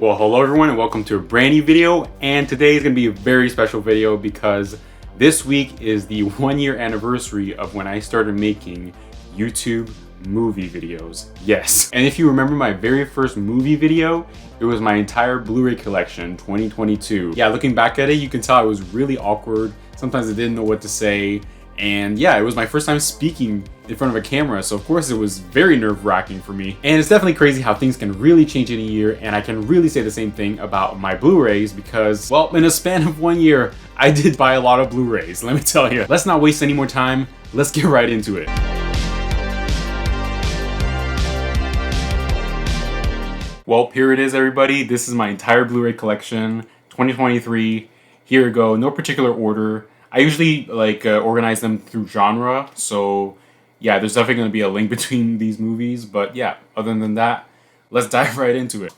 Well, hello everyone and welcome to a brand new video, and today is going to be a very special video because this week is the 1-year anniversary of when I started making YouTube movie videos. Yes. And if you remember my very first movie video, it was my entire Blu-ray collection 2022. Yeah, looking back at it, you can tell it was really awkward. Sometimes I didn't know what to say. And yeah, it was my first time speaking in front of a camera, so of course it was very nerve-wracking for me. And it's definitely crazy how things can really change in a year, and I can really say the same thing about my Blu-rays because, well, in a span of 1 year, I did buy a lot of Blu-rays, let me tell you. Let's not waste any more time, let's get right into it. Well, here it is everybody, this is my entire Blu-ray collection, 2023, here we go, no particular order. I usually organize them through genre, so yeah, there's definitely going to be a link between these movies, but yeah, other than that, let's dive right into it.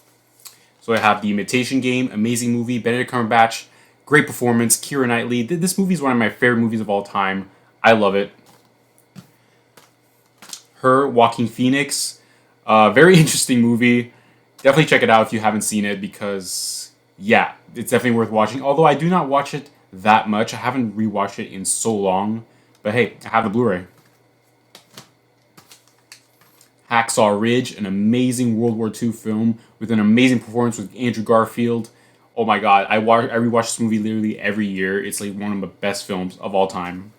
So I have The Imitation Game, amazing movie, Benedict Cumberbatch, great performance, Keira Knightley. This movie is one of my favorite movies of all time. I love it. Her, Joaquin Phoenix, very interesting movie. Definitely check it out if you haven't seen it because, yeah, it's definitely worth watching. Although I do not watch it that much. I haven't rewatched it in so long. But hey, I have the Blu-ray. Hacksaw Ridge, an amazing World War II film with an amazing performance with Andrew Garfield. Oh my god, I rewatch this movie literally every year. It's like one of the best films of all time.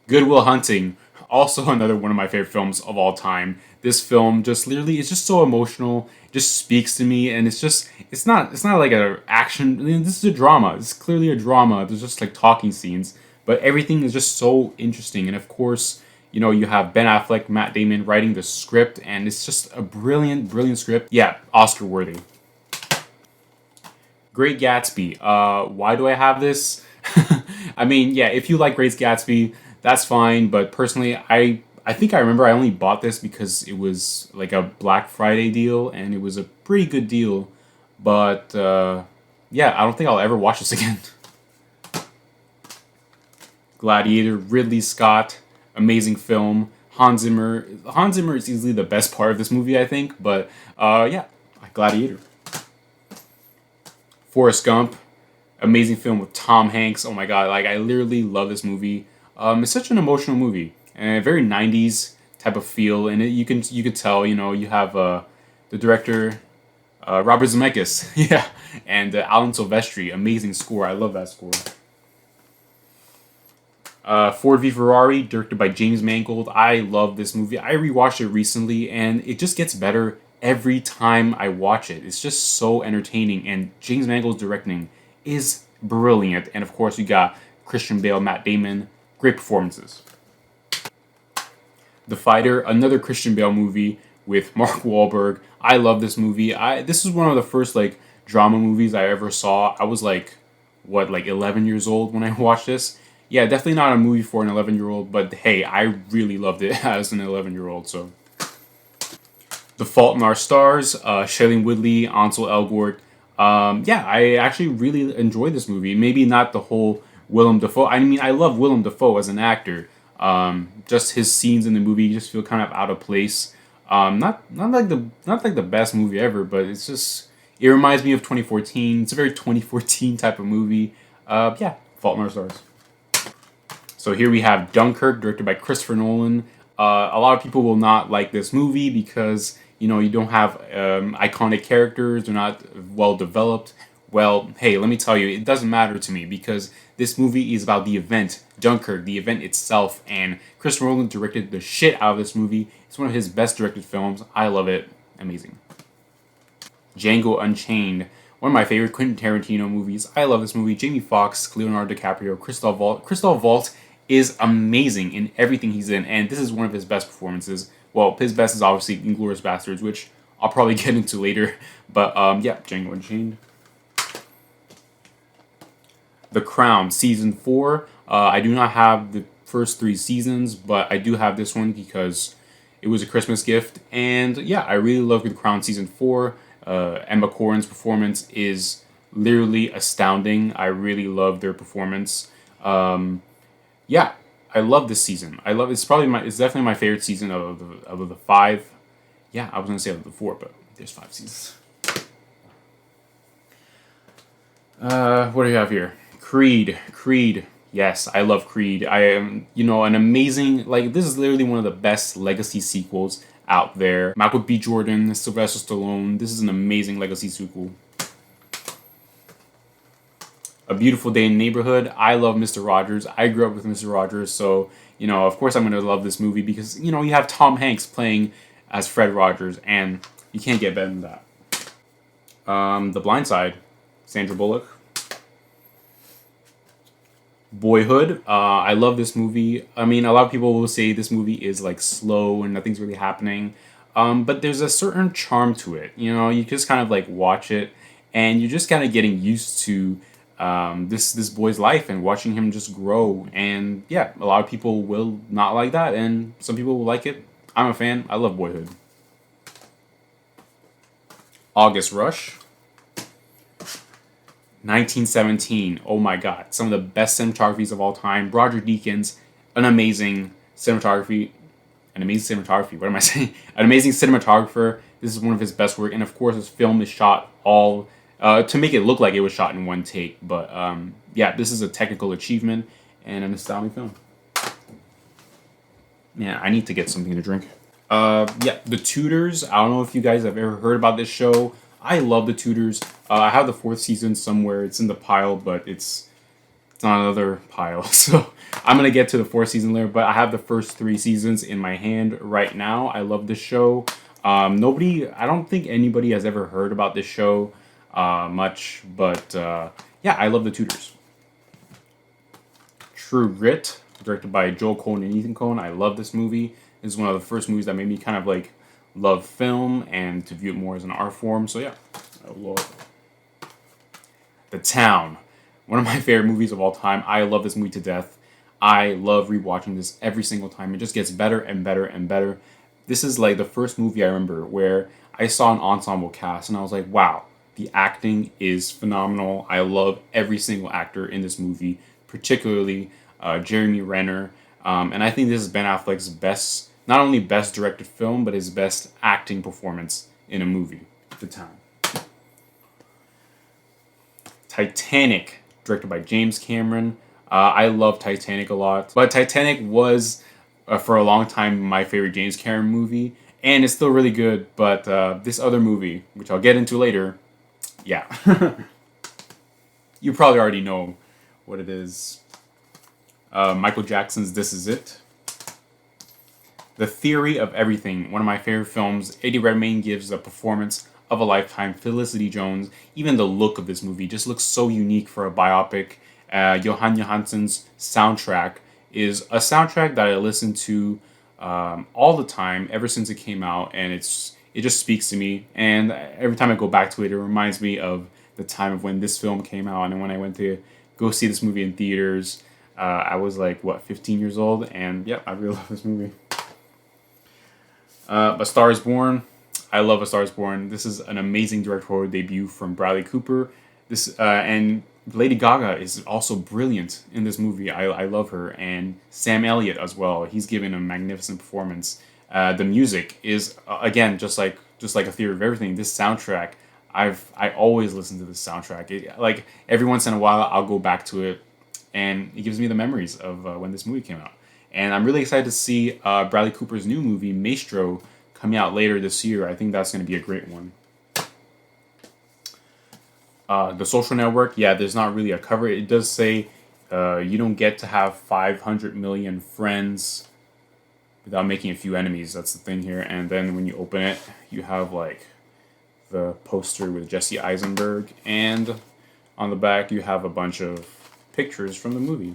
Good Will Hunting, also another one of my favorite films of all time. This film just literally, it's just so emotional. It just speaks to me, and it's not like an action. I mean, this is a drama. It's clearly a drama. There's just like talking scenes, but everything is just so interesting. And of course, you know, you have Ben Affleck, Matt Damon writing the script, and it's just a brilliant, brilliant script. Yeah, Oscar worthy. Great Gatsby. Why do I have this? I mean, yeah, if you like Great Gatsby, that's fine. But personally, I think I remember I only bought this because it was like a Black Friday deal, and it was a pretty good deal. But yeah, I don't think I'll ever watch this again. Gladiator, Ridley Scott, amazing film. Hans Zimmer. Hans Zimmer is easily the best part of this movie, I think. But yeah, Gladiator. Forrest Gump, amazing film with Tom Hanks. Oh my god, like I literally love this movie. It's such an emotional movie and a very 90s type of feel, and you can tell, you know, you have the director Robert Zemeckis, yeah, and Alan Silvestri, amazing score. I love that score. Ford v Ferrari, directed by James Mangold. I love this movie. I rewatched it recently, and it just gets better every time I watch it. It's just so entertaining, and James Mangold's directing is brilliant. And of course, you got Christian Bale, Matt Damon, great performances. The Fighter, another Christian Bale movie with Mark Wahlberg. I love this movie. This is one of the first like drama movies I ever saw. I was like, what, like 11 years old when I watched this. Yeah, definitely not a movie for an 11-year-old, but hey, I really loved it as an 11-year-old. So, The Fault in Our Stars, Shailene Woodley, Ansel Elgort. Yeah, I actually really enjoyed this movie. Maybe not the whole Willem Dafoe. I mean, I love Willem Dafoe as an actor. Just his scenes in the movie just feel kind of out of place. Not like the best movie ever, but it reminds me of 2014. It's a very 2014 type of movie. Yeah, Fault in Our Stars. So here we have Dunkirk, directed by Christopher Nolan. A lot of people will not like this movie because, you know, you don't have iconic characters. They're not well developed. Well, hey, let me tell you, it doesn't matter to me because this movie is about the event, Dunkirk, the event itself, and Christopher Nolan directed the shit out of this movie. It's one of his best directed films. I love it. Amazing. Django Unchained, one of my favorite Quentin Tarantino movies. I love this movie. Jamie Foxx, Leonardo DiCaprio, Christoph Waltz is amazing in everything he's in, and this is one of his best performances. Well, his best is obviously Inglourious Basterds, which I'll probably get into later. But yeah, Django Unchained. The Crown, Season 4. I do not have the first 3 seasons, but I do have this one because it was a Christmas gift. And yeah, I really love The Crown Season 4. Emma Corrin's performance is literally astounding. I really love their performance. Yeah, I love this season. It's definitely my favorite season of the 5. Yeah, I was gonna say of the 4, but There's 5 seasons. What do you have here? Creed. Yes, I love Creed. I am, an amazing, this is literally one of the best legacy sequels out there. Michael B. Jordan, Sylvester Stallone. This is an amazing legacy sequel. A Beautiful Day in the Neighborhood. I love Mr. Rogers. I grew up with Mr. Rogers, so, of course I'm going to love this movie because, you have Tom Hanks playing as Fred Rogers, and you can't get better than that. The Blind Side. Sandra Bullock. Boyhood. I love this movie. I mean, a lot of people will say this movie is slow and nothing's really happening. But there's a certain charm to it. You just kind of watch it and you're just kind of getting used to this boy's life and watching him just grow. And yeah, a lot of people will not like that and some people will like it. I'm a fan. I love Boyhood. August Rush. 1917. Oh my god. Some of the best cinematographies of all time. Roger Deakins, an amazing cinematography. What am I saying? An amazing cinematographer. This is one of his best work. And of course, this film is shot all to make it look like it was shot in one take. But yeah, this is a technical achievement and an astounding film. Yeah, I need to get something to drink. Yeah, The Tudors. I don't know if you guys have ever heard about this show. I love The Tudors. I have the 4th season somewhere. It's in the pile, but it's on another pile. So I'm going to get to the 4th season later, but I have the first 3 seasons in my hand right now. I love this show. I don't think anybody has ever heard about this show much, but yeah, I love The Tudors. True Grit, directed by Joel Coen and Ethan Coen. I love this movie. This is one of the first movies that made me kind of love film and to view it more as an art form. So yeah, I love it. The Town, one of my favorite movies of all time. I love this movie to death. I love rewatching this every single time. It just gets better and better and better. This is the first movie I remember where I saw an ensemble cast and I was like, wow, the acting is phenomenal. I love every single actor in this movie, particularly Jeremy Renner. And I think this is Ben Affleck's best, not only best directed film, but his best acting performance in a movie. The Town. Titanic, directed by James Cameron. I love Titanic a lot. But Titanic was, for a long time, my favorite James Cameron movie. And it's still really good. But this other movie, which I'll get into later, yeah. You probably already know what it is. Michael Jackson's This Is It. The Theory of Everything, one of my favorite films. Eddie Redmayne gives a performance of a lifetime. Felicity Jones, even the look of this movie just looks so unique for a biopic. Johan Johansson's soundtrack is a soundtrack that I listen to all the time ever since it came out, and it just speaks to me. And every time I go back to it, it reminds me of the time of when this film came out and when I went to go see this movie in theaters. I was 15 years old, and yeah, I really love this movie. A Star Is Born. I love A Star Is Born. This is an amazing directorial debut from Bradley Cooper. And Lady Gaga is also brilliant in this movie. I love her, and Sam Elliott as well. He's given a magnificent performance. The music is again just like A Theory of Everything. This soundtrack, I always listen to this soundtrack. Every once in a while, I'll go back to it, and it gives me the memories of when this movie came out. And I'm really excited to see Bradley Cooper's new movie, Maestro, coming out later this year. I think that's going to be a great one. The Social Network, yeah, there's not really a cover. It does say you don't get to have 500 million friends without making a few enemies. That's the thing here. And then when you open it, you have the poster with Jesse Eisenberg. And on the back, you have a bunch of pictures from the movie.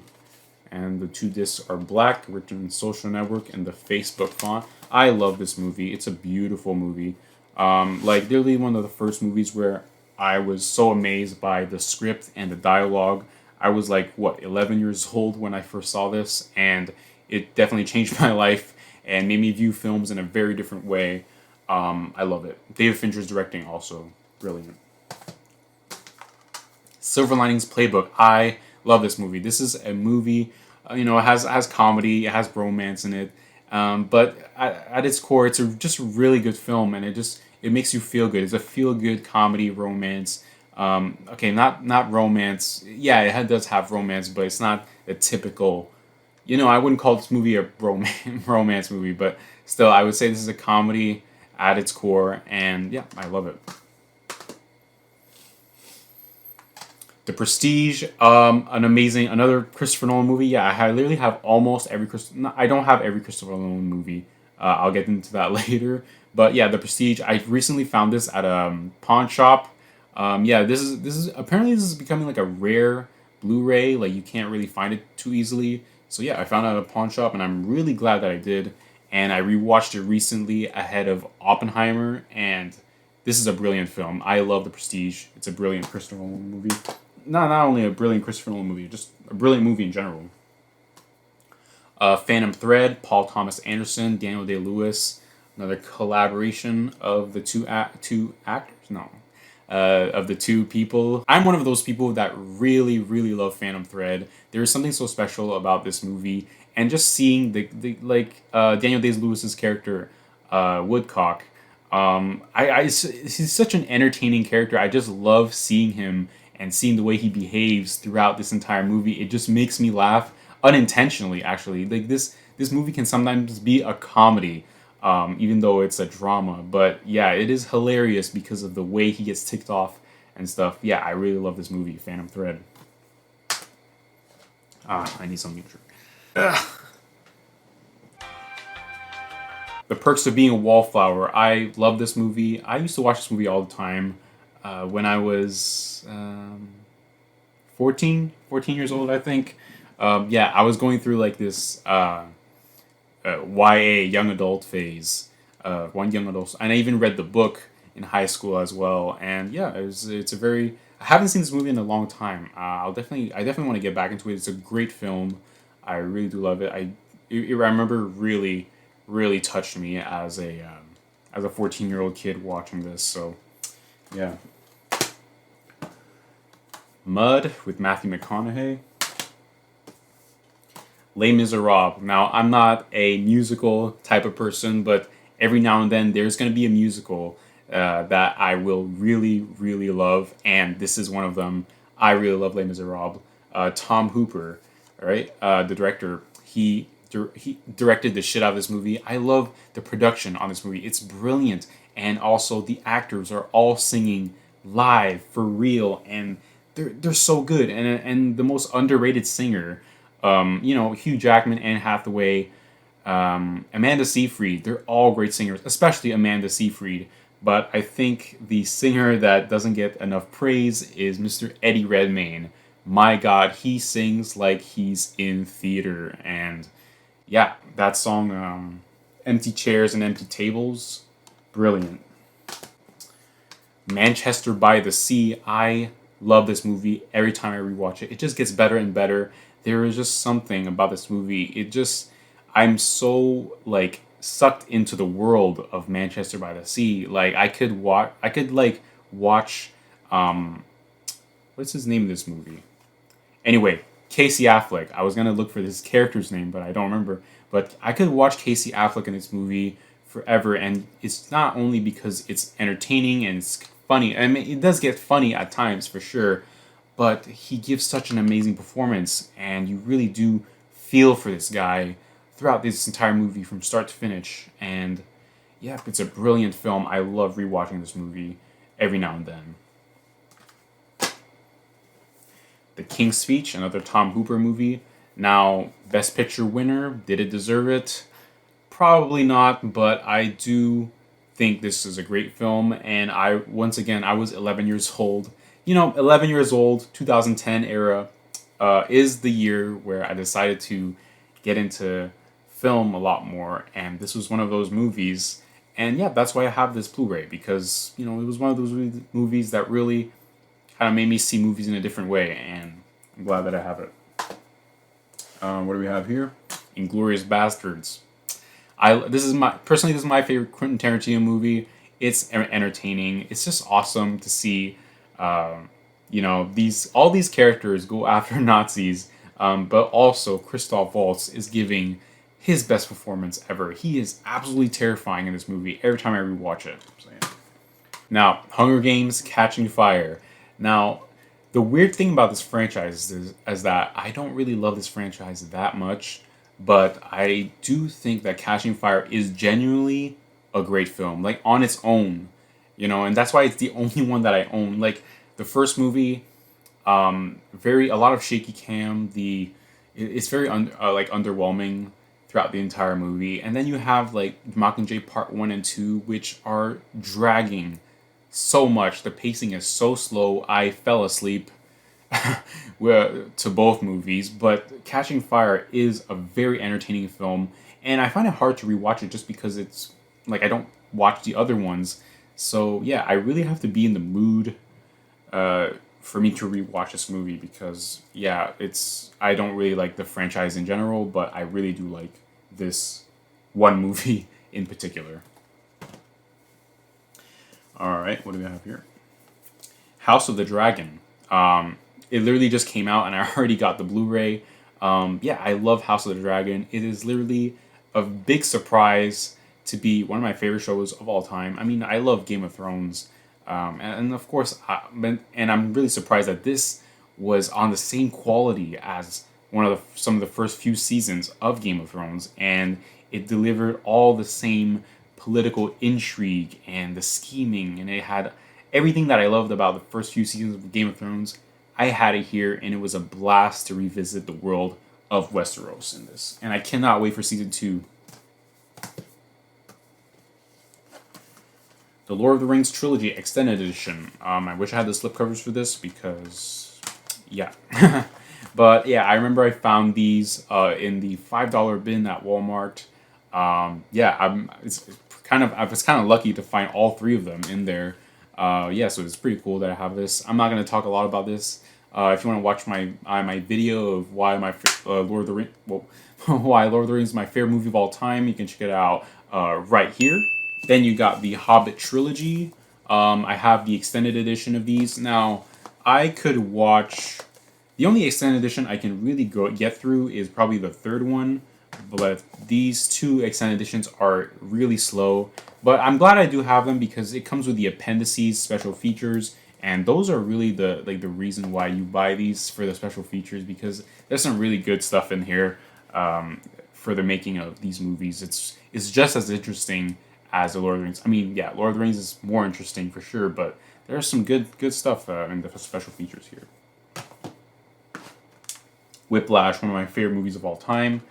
And the 2 discs are black, written in Social Network in the Facebook font. I love this movie. It's a beautiful movie. Literally one of the first movies where I was so amazed by the script and the dialogue. I was 11 years old when I first saw this, and it definitely changed my life and made me view films in a very different way. I love it. David Fincher's directing also brilliant. Silver Linings Playbook. I love this movie. This is a movie, it has comedy, it has romance in it, but at its core, it's just a really good film, and it makes you feel good. It's a feel good comedy romance. Okay, not romance. Yeah, does have romance, but it's not a typical. I wouldn't call this movie a romance movie, but still, I would say this is a comedy at its core, and yeah, I love it. The Prestige, another Christopher Nolan movie. Yeah, I literally have almost every I don't have every Christopher Nolan movie. I'll get into that later. But yeah, The Prestige. I recently found this at a pawn shop. Yeah, this is apparently this is becoming like a rare Blu-ray. Like you can't really find it too easily. So yeah, I found it at a pawn shop, and I'm really glad that I did. And I rewatched it recently ahead of Oppenheimer, and this is a brilliant film. I love The Prestige. It's a brilliant Christopher Nolan movie. Not only a brilliant Christopher Nolan movie, just a brilliant movie in general. Phantom Thread, Paul Thomas Anderson, Daniel Day-Lewis, another collaboration of the two actors. No, of the two people. I'm one of those people that really, really love Phantom Thread. There is something so special about this movie, and just seeing Daniel Day-Lewis's character, Woodcock. He's such an entertaining character. I just love seeing him and seeing the way he behaves throughout this entire movie. It just makes me laugh unintentionally. Actually, like this movie can sometimes be a comedy, even though it's a drama. But yeah, it is hilarious because of the way he gets ticked off and stuff. Yeah, I really love this movie, Phantom Thread. I need something to drink. The Perks of Being a Wallflower. I love this movie. I used to watch this movie all the time when I was 14 years old, I think. Yeah, I was going through like this YA young adult phase. One young adult, and I even read the book in high school as well. And yeah, it's a very. I haven't seen this movie in a long time. I definitely want to get back into it. It's a great film. I really do love it. I remember really touched me as a 14-year-old kid watching this. So yeah. Mud with Matthew McConaughey. Les Miserables. Now, I'm not a musical type of person, but every now and then there's going to be a musical that I will really, really love, and this is one of them. I really love Les Miserables. Tom Hooper, all right, the director, he directed the shit out of this movie. I love the production on this movie. It's brilliant, and also the actors are all singing live for real, and they're so good. And the most underrated singer, Hugh Jackman, Anne Hathaway, Amanda Seyfried, they're all great singers, especially Amanda Seyfried. But I think the singer that doesn't get enough praise is Mr. Eddie Redmayne. My God, he sings like he's in theater. And yeah, that song, Empty Chairs and Empty Tables, brilliant. Manchester by the Sea, I love this movie every time I rewatch it. It just gets better and better. There is just something about this movie. I'm so like sucked into the world of Manchester by the Sea. Like I could watch what's his name in this movie? Anyway, Casey Affleck. I was gonna look for this character's name, but I don't remember. But I could watch Casey Affleck in this movie forever, and it's not only because it's entertaining and it's funny. I mean, it does get funny at times for sure, but he gives such an amazing performance, and you really do feel for this guy throughout this entire movie from start to finish. And yeah, it's a brilliant film. I love rewatching this movie every now and then. The King's Speech, another Tom Hooper movie. Now, Best Picture winner, did it deserve it? Probably not, but I do think this is a great film. And I was 11 years old. 11 years old, 2010 era, is the year where I decided to get into film a lot more. And this was one of those movies. And yeah, that's why I have this Blu-ray, because, it was one of those movies that really kind of made me see movies in a different way. And I'm glad that I have it. What do we have here? Inglourious Bastards. This is my favorite Quentin Tarantino movie. It's entertaining. It's just awesome to see, all these characters go after Nazis, but also Christoph Waltz is giving his best performance ever. He is absolutely terrifying in this movie every time I rewatch it. So, yeah. Now, Hunger Games, Catching Fire. Now, the weird thing about this franchise is that I don't really love this franchise that much, but I do think that Catching Fire is genuinely a great film, like on its own, and that's why it's the only one that I own. Like the first movie, very a lot of shaky cam. It's very like underwhelming throughout the entire movie, and then you have like Mockingjay Part 1 and 2, which are dragging so much. The pacing is so slow. I fell asleep to both movies, but Catching Fire is a very entertaining film, and I find it hard to rewatch it just because it's like I don't watch the other ones. So yeah, I really have to be in the mood for me to rewatch this movie because yeah, it's I don't really like the franchise in general, but I really do like this one movie in particular. All right, what do we have here? House of the Dragon. It literally just came out, and I already got the Blu-ray. Yeah, I love House of the Dragon. It is literally a big surprise to be one of my favorite shows of all time. I mean, I love Game of Thrones, and of course, and I'm really surprised that this was on the same quality as some of the first few seasons of Game of Thrones, and it delivered all the same political intrigue and the scheming, and it had everything that I loved about the first few seasons of Game of Thrones. I had it here, and it was a blast to revisit the world of Westeros in this, and I cannot wait for season 2. The Lord of the Rings Trilogy Extended Edition. I wish I had the slipcovers for this because, yeah. But yeah, I remember I found these in the $5 bin at Walmart. Yeah, I was kind of lucky to find all three of them in there. Yeah, so it's pretty cool that I have this. I'm not gonna talk a lot about this. If you want to watch my video of why Lord of the Rings, why Lord of the Rings is my favorite movie of all time, you can check it out right here. Then you got the Hobbit trilogy. I have the extended edition of these. Now, I could watch. The only extended edition I can really get through is probably the third one, but these two extended editions are really slow. But I'm glad I do have them because it comes with the appendices, special features, and those are really the reason why you buy these for the special features because there's some really good stuff in here for the making of these movies. It's just as interesting as the Lord of the Rings. I mean, yeah, Lord of the Rings is more interesting for sure, but there's some good stuff in the special features here. Whiplash, one of my favorite movies of all time.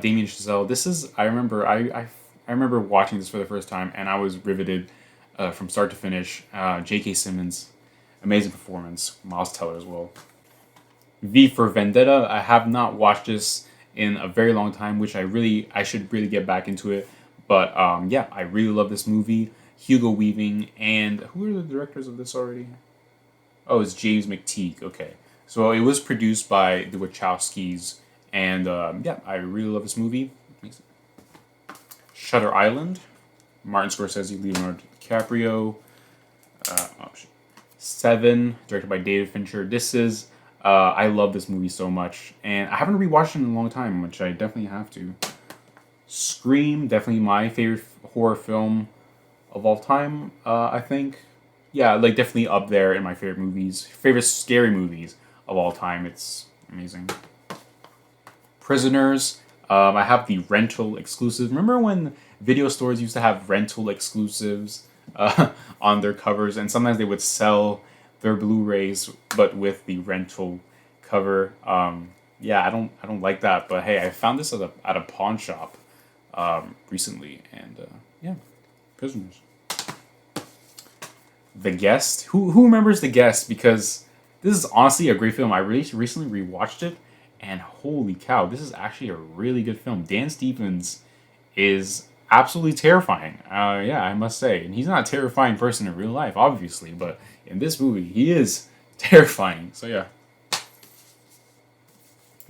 Damien Chazelle. This is I remember watching this for the first time, and I was riveted from start to finish. J.K. Simmons, amazing performance. Miles Teller as well. V for Vendetta. I have not watched this in a very long time, which I should really get back into it. But yeah, I really love this movie. Hugo Weaving, and who are the directors of this already? Oh, it's James McTeague. Okay, so it was produced by the Wachowskis, and yeah, I really love this movie. Shutter Island, Martin Scorsese, Leonardo DiCaprio. Seven, directed by David Fincher. This is I love this movie so much, and I haven't rewatched it in a long time, which I definitely have to. Scream, definitely my favorite horror film of all time. I think, yeah, like definitely up there in my favorite scary movies of all time. It's amazing. Prisoners. I have the rental exclusives. Remember when video stores used to have rental exclusives on their covers, and sometimes they would sell their Blu-rays, but with the rental cover. Yeah, I don't like that, but hey, I found this at a pawn shop recently, and yeah, Prisoners. The Guest. Who remembers The Guest? Because this is honestly a great film. I recently rewatched it, and holy cow, this is actually a really good film. Dan Stevens is absolutely terrifying. Yeah, I must say, and he's not a terrifying person in real life, obviously, but in this movie, he is terrifying. So yeah.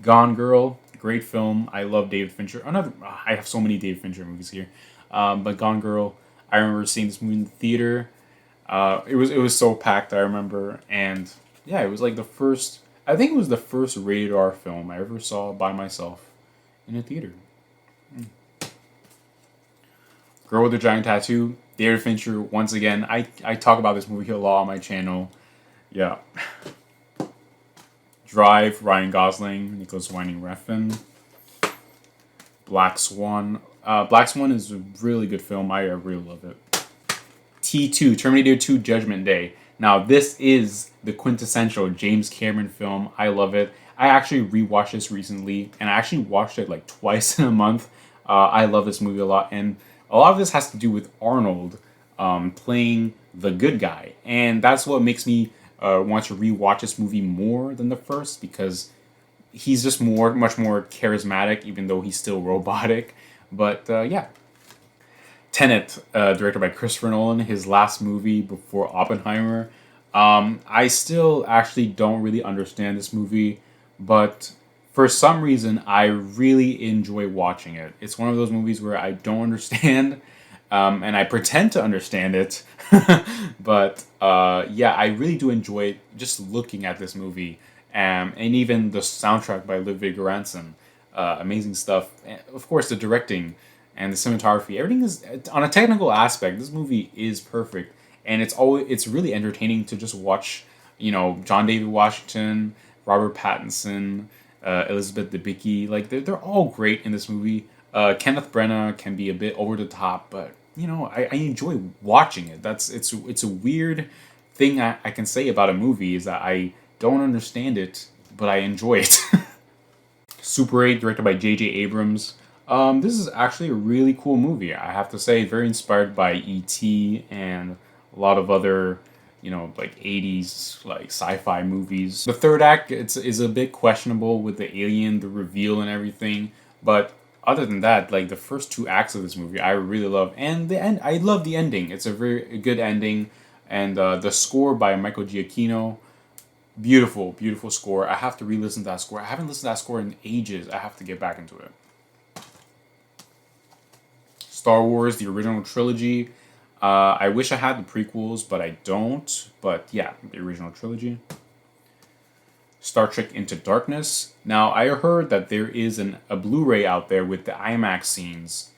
Gone Girl, great film. I love David Fincher. I have so many David Fincher movies here, but Gone Girl. I remember seeing this movie in the theater. It was so packed. I remember, and yeah, it was like the first. I think it was the first rated R film I ever saw by myself in a theater. Girl with a Giant Tattoo. David Fincher, once again, I talk about this movie a lot on my channel. Yeah. Drive, Ryan Gosling, Nicholas Winding Refn. Black Swan. Black Swan is a really good film. I really love it. T2, Terminator 2 Judgment Day. Now, this is the quintessential James Cameron film. I love it. I actually rewatched this recently, and I actually watched it like twice in a month. I love this movie a lot, and a lot of this has to do with Arnold playing the good guy, and that's what makes me want to rewatch this movie more than the first, because he's just much more charismatic, even though he's still robotic. But yeah. Tenet, directed by Christopher Nolan, his last movie before Oppenheimer. I still actually don't really understand this movie, but for some reason, I really enjoy watching it. It's one of those movies where I don't understand, and I pretend to understand it. But yeah, I really do enjoy just looking at this movie, and even the soundtrack by Ludwig Göransson. Amazing stuff. And of course, the directing and the cinematography, everything is on a technical aspect. This movie is perfect, and it's really entertaining to just watch. You know, John David Washington, Robert Pattinson, Elizabeth Debicki, like they're all great in this movie. Kenneth Branagh can be a bit over the top, but you know, I enjoy watching it. It's a weird thing I can say about a movie, is that I don't understand it, but I enjoy it. Super 8, directed by J.J. Abrams. This is actually a really cool movie, I have to say. Very inspired by E.T. and a lot of other, you know, like 80s like sci-fi movies. The third act is a bit questionable with the alien, the reveal and everything, but other than that, like the first two acts of this movie I really love, and the end, I love the ending. It's a very good ending, and the score by Michael Giacchino. Beautiful, beautiful score. I have to re-listen to that score. I haven't listened to that score in ages. I have to get back into it. Star Wars, the original trilogy. I wish I had the prequels, but I don't. But yeah, the original trilogy. Star Trek Into Darkness. Now, I heard that there is a Blu-ray out there with the IMAX scenes,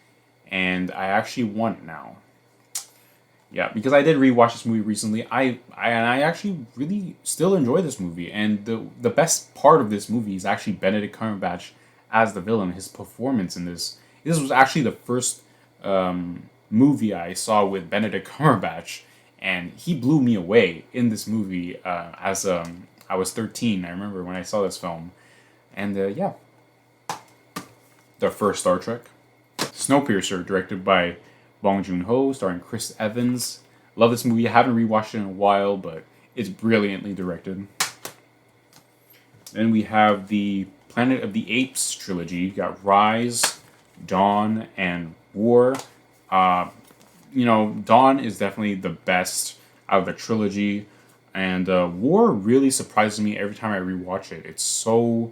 and I actually want it now. Yeah, because I did rewatch this movie recently. I actually really still enjoy this movie, and the best part of this movie is actually Benedict Cumberbatch as the villain. His performance in this. This was actually the first movie I saw with Benedict Cumberbatch, and he blew me away in this movie. As I was 13, I remember when I saw this film, and yeah, the first Star Trek. Snowpiercer, directed by Bong Joon-ho, starring Chris Evans. Love this movie. I haven't rewatched it in a while, but it's brilliantly directed. Then we have the Planet of the Apes trilogy. You got Rise, Dawn, and War. You know, Dawn is definitely the best out of the trilogy, and War really surprises me every time I rewatch it. It's so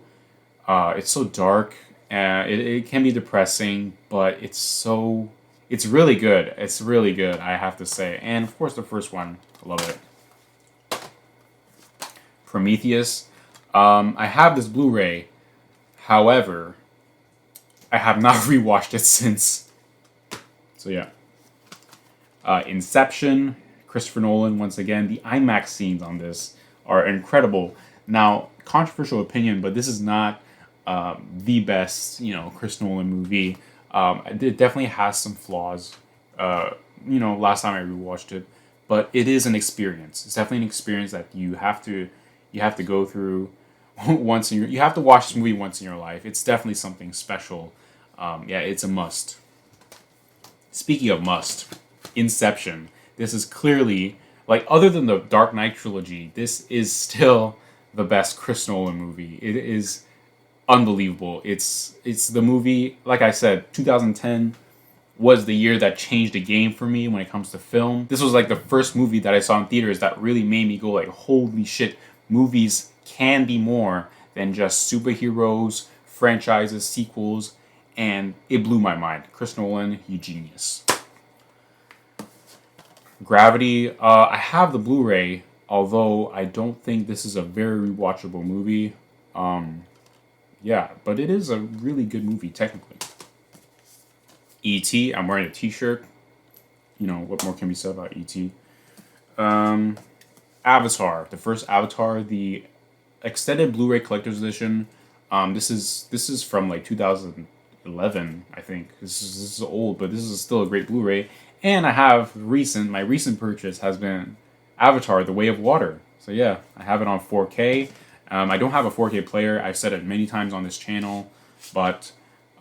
dark. It can be depressing, but it's really good. It's really good, I have to say. And of course, the first one, I love it. Prometheus. I have this Blu-ray. However, I have not rewatched it since. So yeah. Inception. Christopher Nolan, once again. The IMAX scenes on this are incredible. Now, controversial opinion, but this is not the best, you know, Chris Nolan movie. It definitely has some flaws. You know, last time I rewatched it, but it is an experience. It's definitely an experience that you have to go through once in your. You have to watch this movie once in your life. It's definitely something special. Yeah, it's a must. Speaking of must, Inception. This is clearly, like, other than the Dark Knight trilogy, this is still the best Chris Nolan movie. It is unbelievable. It's the movie, like I said, 2010 was the year that changed the game for me when it comes to film. This was like the first movie that I saw in theaters that really made me go like, holy shit, movies can be more than just superheroes, franchises, sequels, and it blew my mind. Chris Nolan, you genius. Gravity, I have the Blu-ray, although I don't think this is a very rewatchable movie. Yeah, but it is a really good movie, technically. E.T., I'm wearing a t-shirt. what more can be said about ET? Um, Avatar, the first Avatar, the extended Blu-ray collector's edition. This is from like 2011, I think. This is old, but this is still a great Blu-ray. And I have my recent purchase has been Avatar: The Way of Water. So yeah, I have it on 4K. I don't have a 4K player. I've said it many times on this channel, but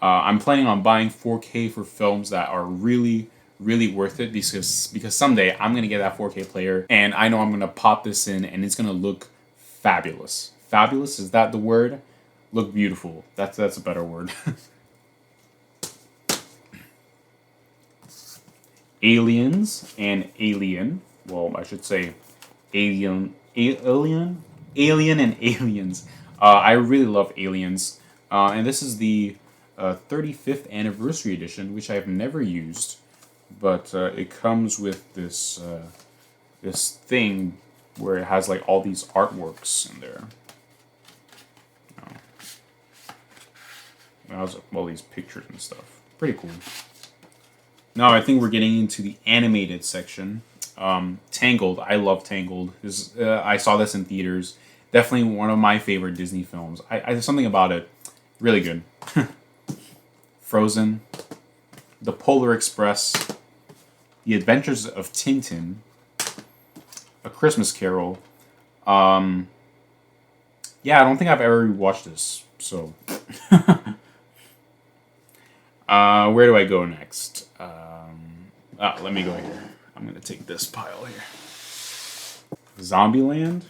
I'm planning on buying 4K for films that are really, really worth it because someday I'm gonna get that 4K player and I know I'm gonna pop this in and it's gonna look fabulous. Fabulous, is that the word? Look beautiful. That's a better word. Aliens and Alien. Well, I should say Alien and Aliens. I really love Aliens, and this is the 35th anniversary edition, which I've never used, but it comes with this thing where it has like all these artworks in there. All these pictures and stuff. Pretty cool. Now I think we're getting into the animated section. Tangled. I love Tangled. I saw this in theaters. Definitely one of my favorite Disney films. There's something about it. Really good. Frozen. The Polar Express. The Adventures of Tintin. A Christmas Carol. Yeah, I don't think I've ever watched this. So... where do I go next? Let me go here. I'm going to take this pile here. Zombieland.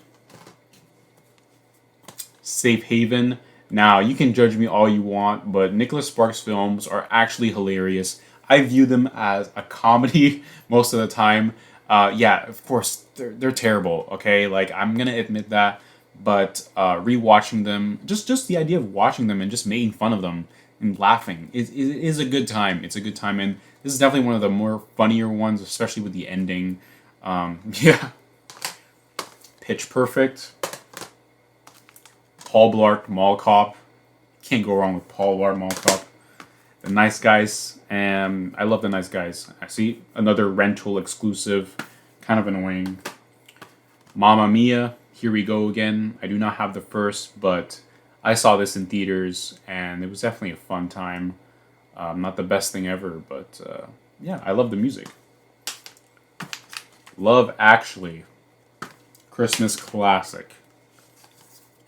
Safe Haven. Now, you can judge me all you want, but Nicholas Sparks films are actually hilarious. I view them as a comedy most of the time. Yeah, of course, they're terrible, okay? Like, I'm going to admit that. But rewatching them, just the idea of watching them and just making fun of them and laughing is a good time. It's a good time, and this is definitely one of the more funnier ones, especially with the ending. Yeah. Pitch Perfect. Paul Blart Mall Cop. Can't go wrong with Paul Blart Mall Cop. The Nice Guys, and I love The Nice Guys. I see another rental exclusive, kind of annoying. Mamma Mia. Here we go again. I do not have the first, but I saw this in theaters, and it was definitely a fun time. Not the best thing ever, but yeah, I love the music. Love Actually. Christmas classic.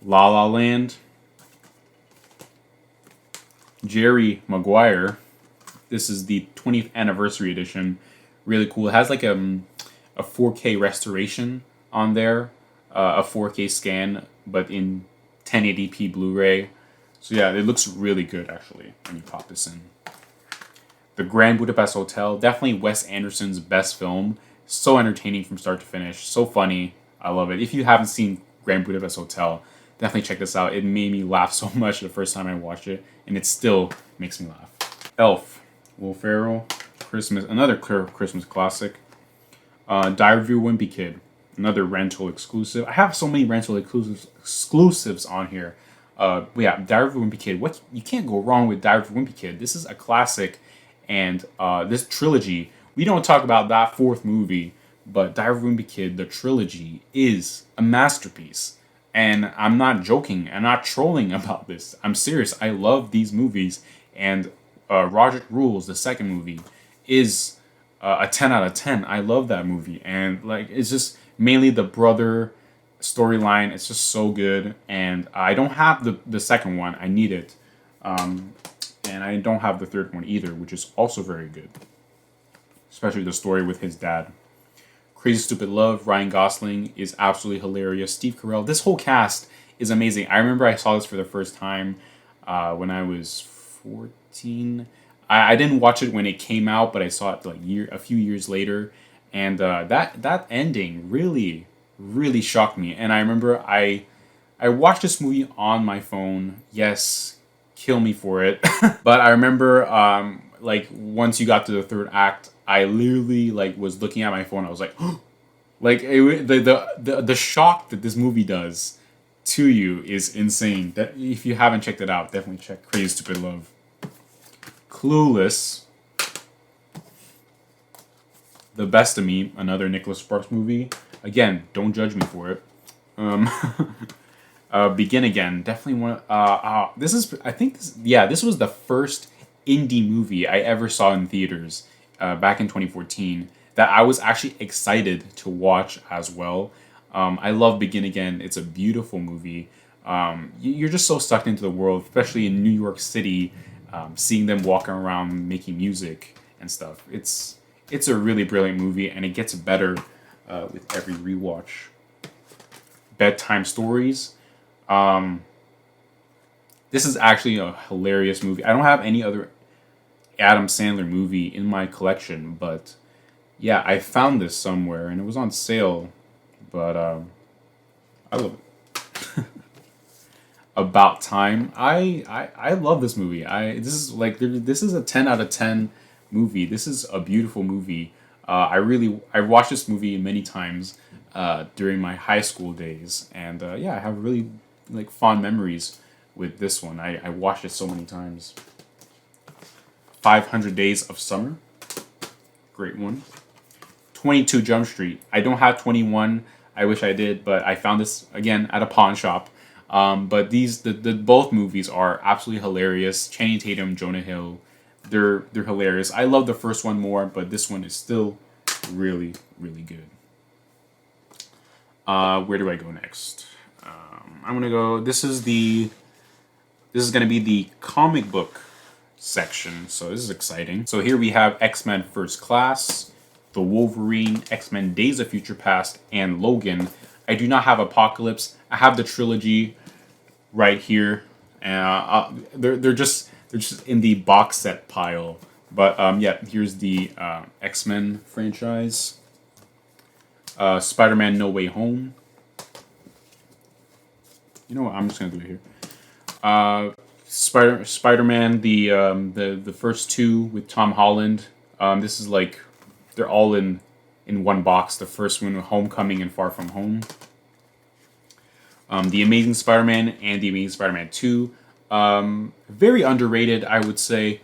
La La Land. Jerry Maguire. This is the 20th anniversary edition. Really cool. It has like a 4K restoration on there. A 4K scan, but in 1080p Blu-ray. So yeah, it looks really good actually when you pop this in. The Grand Budapest Hotel, definitely Wes Anderson's best film. So entertaining from start to finish, so funny. I love it. If you haven't seen Grand Budapest Hotel, definitely check this out. It made me laugh so much the first time I watched it, and it still makes me laugh. Elf, Will Ferrell, another clear Christmas classic. Diary of a Wimpy Kid. Another rental exclusive. I have so many rental exclusives on here. Yeah, Diary of a Wimpy Kid. You can't go wrong with Diary of a Wimpy Kid. This is a classic, and this trilogy. We don't talk about that fourth movie, but Diary of a Wimpy Kid, the trilogy, is a masterpiece. And I'm not joking. I'm not trolling about this. I'm serious. I love these movies, and Roger Rules, the second movie, is a 10 out of 10. I love that movie, and like it's just mainly the brother storyline. It's just so good, and I don't have the second one. I need it, and I don't have the third one either, which is also very good, especially the story with his dad. Crazy Stupid Love, Ryan Gosling is absolutely hilarious. Steve Carell, this whole cast is amazing. I remember I saw this for the first time when I was 14. I didn't watch it when it came out, but I saw it like a few years later, and that ending really, really shocked me. And I remember I watched this movie on my phone. Yes, kill me for it, but I remember like once you got to the third act, I literally like was looking at my phone. I was like, like the shock that this movie does to you is insane. That if you haven't checked it out, definitely check Crazy Stupid Love. Clueless. The Best of Me, another Nicholas Sparks movie. Again, don't judge me for it. Um, Begin Again, definitely one. This is, I think, this was the first indie movie I ever saw in theaters back in 2014 that I was actually excited to watch as well. I love Begin Again. It's a beautiful movie. You're just so sucked into the world, especially in New York City, seeing them walking around making music and stuff. It's a really brilliant movie, and it gets better with every rewatch. Bedtime Stories. This is actually a hilarious movie. I don't have any other Adam Sandler movie in my collection, but yeah, I found this somewhere and it was on sale. But I love it. About Time. I love this movie. This is a 10 out of 10 movie. This is a beautiful movie. I watched this movie many times during my high school days, and yeah, I have really like fond memories with this one. I watched it so many times. 500 Days of Summer, great one. 22 Jump Street. I don't have 21. I wish I did, but I found this again at a pawn shop. But the both movies are absolutely hilarious. Channing Tatum, Jonah Hill, they're hilarious. I love the first one more, but this one is still really really good. Where do I go next? I'm gonna go. This is gonna be the comic book section, so this is exciting. So here we have X-Men First Class, The Wolverine, X-Men Days of Future Past, and Logan. I do not have Apocalypse. I have the trilogy right here. They're just in the box set pile. But yeah, here's the X-Men franchise. Spider-Man No Way Home. You know what? I'm just gonna do it here. Spider-Man, the first two with Tom Holland. This is like they're all in one box. The first one, Homecoming and Far From Home. The Amazing Spider-Man and the Amazing Spider-Man 2. Very underrated, I would say.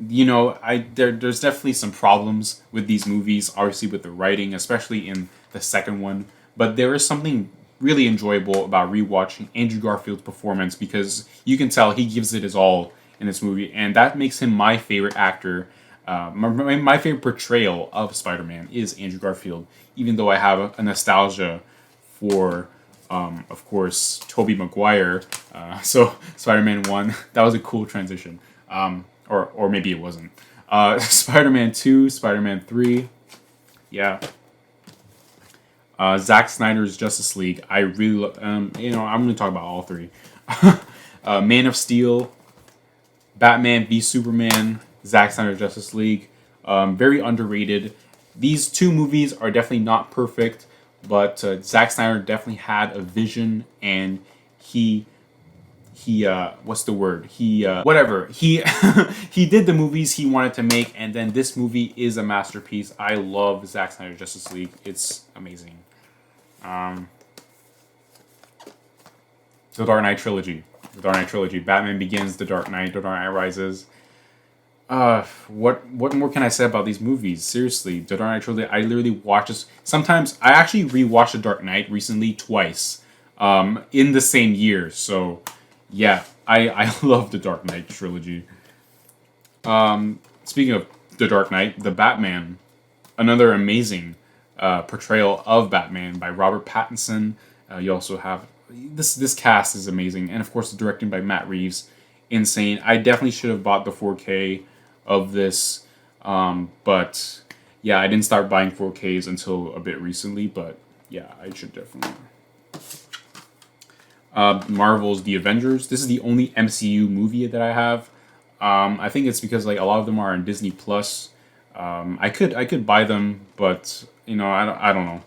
You know, there's definitely some problems with these movies, obviously with the writing, especially in the second one. But there is something really enjoyable about rewatching Andrew Garfield's performance because you can tell he gives it his all in this movie, and that makes him my favorite actor. My favorite portrayal of Spider-Man is Andrew Garfield, even though I have a nostalgia for, of course, Tobey Maguire. So Spider-Man 1, that was a cool transition. Or maybe it wasn't. Spider-Man 2, Spider-Man 3, yeah. Zack Snyder's Justice League. I really, I'm going to talk about all three. Man of Steel, Batman v Superman, Zack Snyder's Justice League. Very underrated. These two movies are definitely not perfect, but Zack Snyder definitely had a vision, and he what's the word? He he did the movies he wanted to make, and then this movie is a masterpiece. I love Zack Snyder's Justice League. It's amazing. The Dark Knight trilogy. Batman Begins, The Dark Knight, The Dark Knight Rises. What more can I say about these movies? Seriously, The Dark Knight trilogy. I literally watch this. Sometimes I actually rewatched The Dark Knight recently twice, in the same year. So, yeah, I love The Dark Knight trilogy. Speaking of The Dark Knight, The Batman, another amazing portrayal of Batman by Robert Pattinson. You also have this cast is amazing, and of course the directing by Matt Reeves, insane. I definitely should have bought the 4K of this, but yeah, I didn't start buying 4Ks until a bit recently. But yeah, I should definitely. Marvel's The Avengers. This is the only MCU movie that I have. I think it's because like a lot of them are on Disney Plus. I could buy them, but I don't know.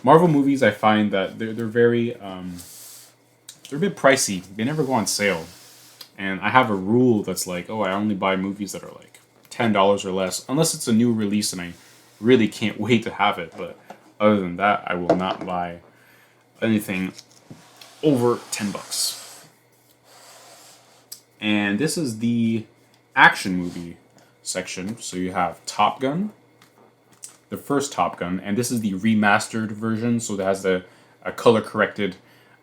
Marvel movies, I find that they're very they're a bit pricey. They never go on sale, and I have a rule that's like, I only buy movies that are like $10 or less, unless it's a new release and I really can't wait to have it. But other than that, I will not buy anything over $10. And this is the action movie section. So you have Top Gun, the first Top Gun, and this is the remastered version, so it has a color corrected,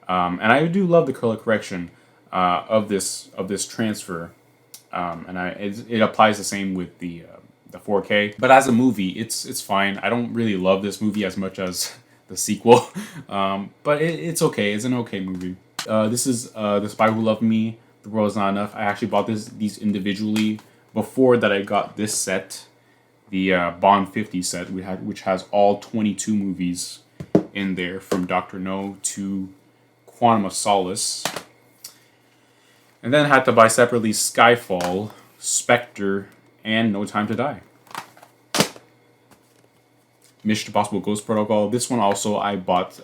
and I do love the color correction of this transfer, and it applies the same with the 4K. But as a movie, it's fine. I don't really love this movie as much as the sequel, but it's okay. It's an okay movie. This is The Spy Who Loved Me, The World Is Not Enough. I actually bought these individually before that I got this set, the Bond 50 set, which has all 22 movies in there, from Dr. No to Quantum of Solace. And then had to buy separately Skyfall, Spectre, and No Time to Die. Mission Impossible Ghost Protocol. This one also I bought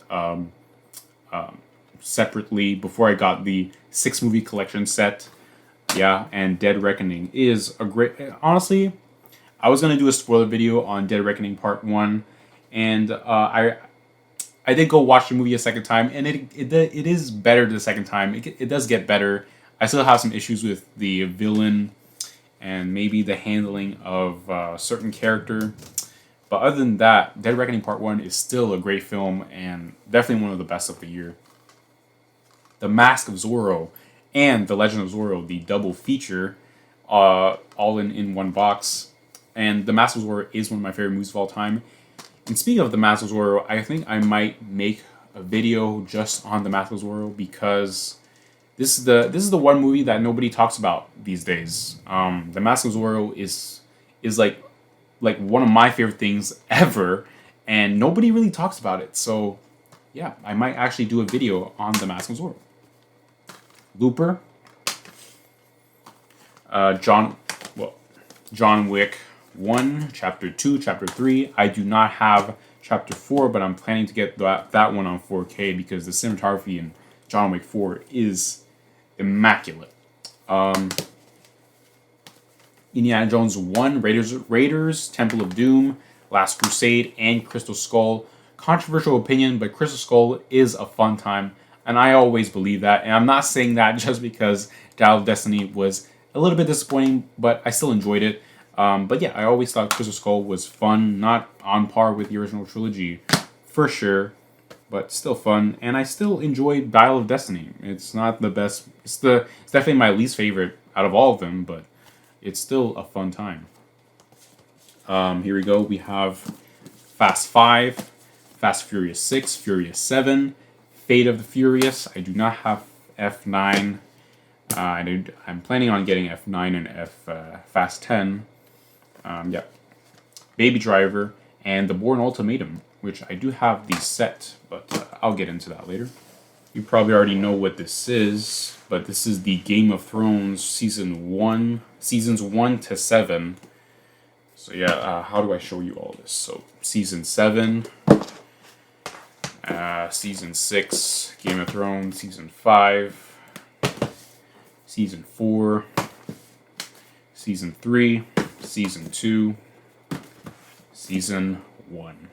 separately before I got the 6-movie collection set. Yeah, and Dead Reckoning is a great... Honestly, I was going to do a spoiler video on Dead Reckoning Part 1, and I did go watch the movie a second time, and it is better the second time. It does get better. I still have some issues with the villain and maybe the handling of a certain character. But other than that, Dead Reckoning Part 1 is still a great film and definitely one of the best of the year. The Mask of Zorro and The Legend of Zorro, the double feature, all in one box. And The Mask of Zorro is one of my favorite movies of all time. And speaking of The Mask of Zorro, I think I might make a video just on The Mask of Zorro, because this is the one movie that nobody talks about these days. The Mask of Zorro is like one of my favorite things ever, and nobody really talks about it. So yeah, I might actually do a video on The Mask of Zorro. Looper, John Wick 1, Chapter 2, Chapter 3. I do not have Chapter 4, but I'm planning to get that one on 4K because the cinematography in John Wick 4 is immaculate. Indiana Jones 1, Raiders, Temple of Doom, Last Crusade, and Crystal Skull. Controversial opinion, but Crystal Skull is a fun time, and I always believe that. And I'm not saying that just because Dial of Destiny was a little bit disappointing, but I still enjoyed it. But yeah, I always thought Crystal Skull was fun, not on par with the original trilogy, for sure, but still fun. And I still enjoy Dial of Destiny. It's not the best. It's definitely my least favorite out of all of them, but it's still a fun time. Here we go. We have Fast 5, Fast Furious 6, Furious 7, Fate of the Furious. I do not have F9. I'm planning on getting F9 and Fast 10. Yeah. Baby Driver, and The Bourne Ultimatum, which I do have the set, but I'll get into that later. You probably already know what this is, but this is the Game of Thrones seasons 1 to 7. So yeah, how do I show you all this? So season 7, season 6, Game of Thrones, season 5, season 4, season 3, season 2, season 1.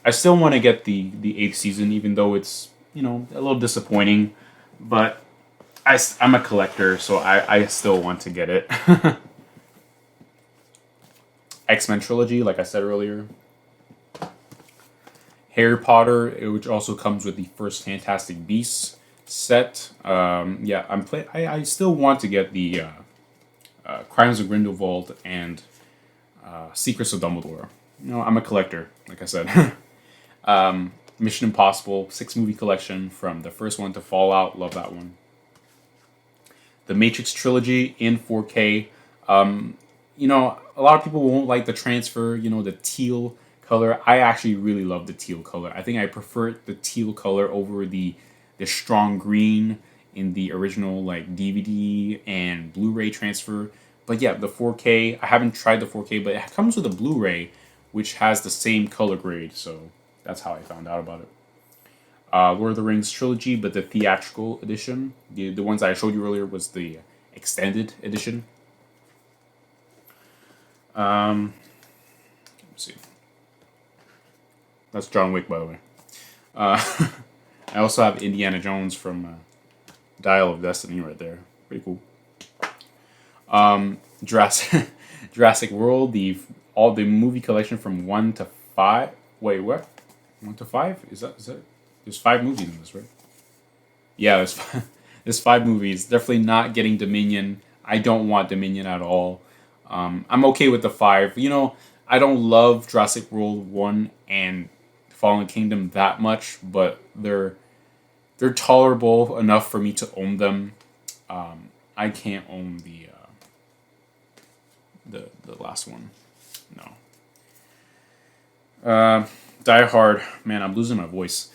I still want to get the 8th season, even though it's, a little disappointing, but I'm a collector, so I still want to get it. X-Men trilogy, like I said earlier. Harry Potter, which also comes with the first Fantastic Beasts set. Yeah, I still want to get the Crimes of Grindelwald and Secrets of Dumbledore. I'm a collector, like I said. Mission Impossible 6-movie collection from the first one to Fallout. Love that one. The Matrix trilogy in 4K. A lot of people won't like the transfer, the teal color. I actually really love the teal color. I think I prefer the teal color over the strong green in the original DVD and Blu-ray transfer. But yeah, the 4K, I haven't tried the 4K, but it comes with a Blu-ray which has the same color grade, so that's how I found out about it. Lord of the Rings trilogy, but the theatrical edition. The ones I showed you earlier was the extended edition. Let's see. That's John Wick, by the way. I also have Indiana Jones from Dial of Destiny right there. Pretty cool. Jurassic World, the all the movie collection from 1 to 5. Wait, what? 1 to 5? Is that? There's 5 movies in this, right? Yeah, there's there's 5 movies. Definitely not getting Dominion. I don't want Dominion at all. I'm okay with the 5. You know, I don't love Jurassic World 1 and Fallen Kingdom that much, but they're tolerable enough for me to own them. I can't own the last one. No. Die Hard, man, I'm losing my voice.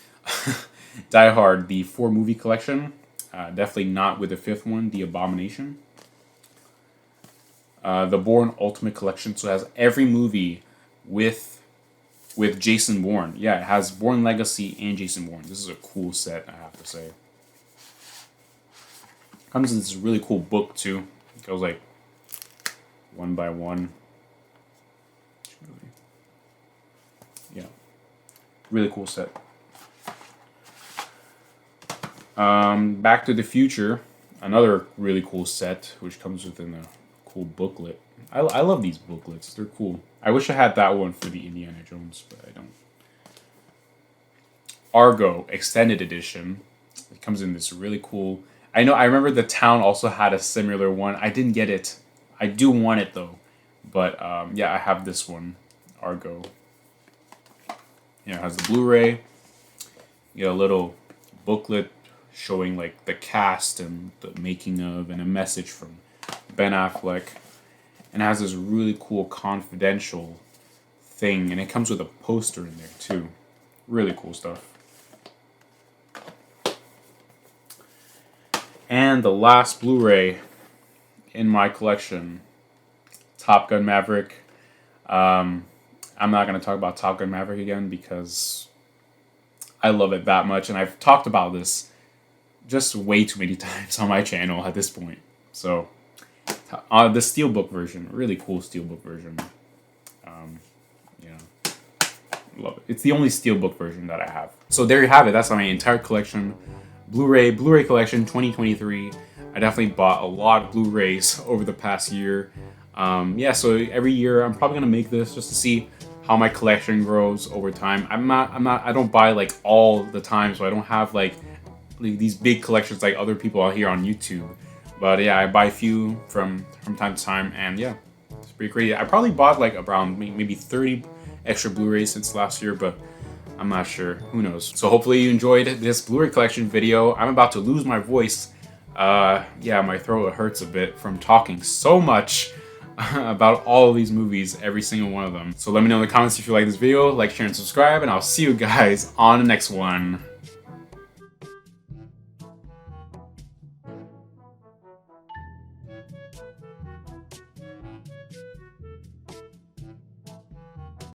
Die Hard, the 4 movie collection. Definitely not with the 5th one, The Abomination. The Bourne Ultimate Collection, so it has every movie with Jason Bourne. Yeah, it has Bourne Legacy and Jason Bourne. This is a cool set, I have to say. Comes in this really cool book too. It goes like one by one. Yeah, really cool set. Back to the Future, another really cool set, which comes within a cool booklet. I love these booklets. They're cool. I wish I had that one for the Indiana Jones, but I don't. Argo Extended Edition. It comes in this really cool. I remember The Town also had a similar one. I didn't get it. I do want it though. But yeah, I have this one. Argo. Yeah, it has the Blu-ray. You get a little booklet showing like the cast and the making of and a message from Ben Affleck. And it has this really cool confidential thing. And it comes with a poster in there too. Really cool stuff. And the last Blu-ray in my collection, Top Gun Maverick. I'm not going to talk about Top Gun Maverick again because I love it that much. And I've talked about this just way too many times on my channel at this point. So, the Steelbook version, really cool Steelbook version. Yeah, love it. It's the only Steelbook version that I have. So there you have it. That's my entire collection. Blu-ray collection 2023. I definitely bought a lot of Blu-rays over the past year. Yeah, so every year I'm probably gonna make this just to see how my collection grows over time. I don't buy like all the time, so I don't have like these big collections like other people out here on YouTube. But yeah, I buy a few from time to time, and yeah, it's pretty crazy. I probably bought like around maybe 30 extra Blu-rays since last year, but I'm not sure. Who knows? So hopefully you enjoyed this Blu-ray collection video. I'm about to lose my voice. Yeah, my throat hurts a bit from talking so much about all of these movies, every single one of them. So let me know in the comments if you like this video, like, share, and subscribe, and I'll see you guys on the next one.